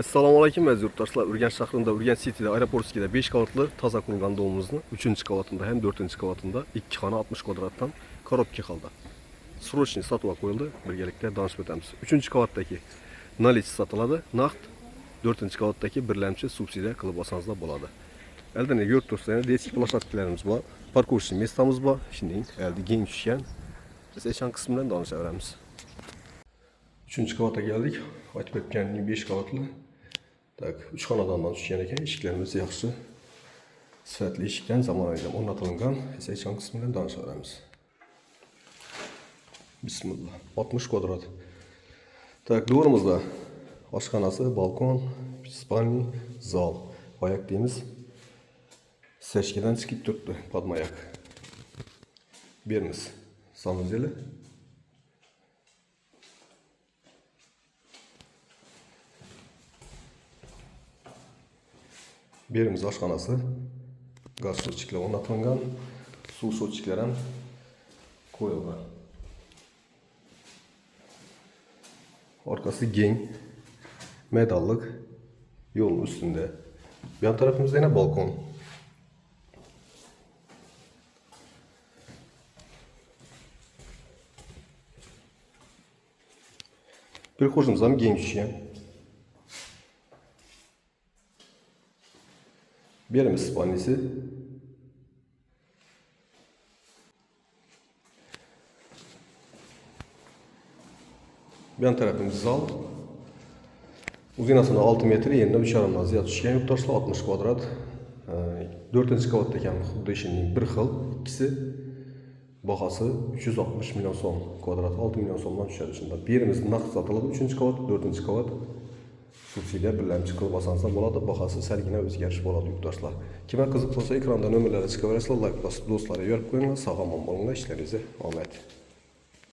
Assalomu alaykum aziz yurtdoshlar. Urganch shahrida, Urganch City'de, Aeroportski'de 5 qavatlı toza qurilgan domimizni 3-chi qavatında ham 4-chi qavatında 2 xona 60 kvadratdan korobka holda. Srochniy sotuvga qo'yildi. Birgalikda danışib o'tamiz. 3-chi qavatdagi nalichi sotiladi, naqd 4-chi qavatdagi birlamchi subsidiya qilib olsangizlar bo'ladi. Eldan ko'rib tursangiz, deski plashatkalarimiz bor, parkovочный местamiz bor. Shuningdek, elde keng tushgan. Biz eshon qismidan danışaveramiz. 3-chi qavatga geldik. Aytib o'tganim 5 qavatli. Tak, 3 xonadan tushgan ekan, eshiklarimiz yaxshi. Sifatli eshikdan zamonaviy o'rnatilgan. Esa eshon qismidan danışaveramiz. Bismillah. 60 kvadrat. Tak, dvorimizda oshxonasi, balkon, spalni, zal. Oyoq deymiz. Sechkadan chiqib turibdi, podmayak. Berimiz. Sanuzeli. Berimiz oshxonasi. Gaz sochiklar o'rnatilgan. Suv sochiklar ham qo'yilgan. Orqasi keng, medallik, yo'lning ustida. Bu yan tarafimizda yana balkon. Prixojimiz ham keng tushgan. Berimiz spalnisi. Bu yan tarafımız zal. Uzunluğu 6 metre, yerine 3,5 ziyade tushgan yurtdoshlar 60 kvadrat. 4-chi qavatda ekan, xuddi ishining bir xil, ikkisi bahası 360 milyon so'm, kvadrat 6 milyon so'mdan tushadi shunda. Berimiz naqd sotiladi 3-chi qavat, 4-chi qavat subsidiya birlamchi qilib olsangiz bo'ladi. Bahasi salgina o'zgarish bo'ladi yurtdoshlar. Kimga qiziq bo'lsa, ekranda nomerlarga chiqaverasizlar, like bosib do'stlarga yo'l qo'yinglar. Sog' omon bo'linglar, ishlaringizga omad.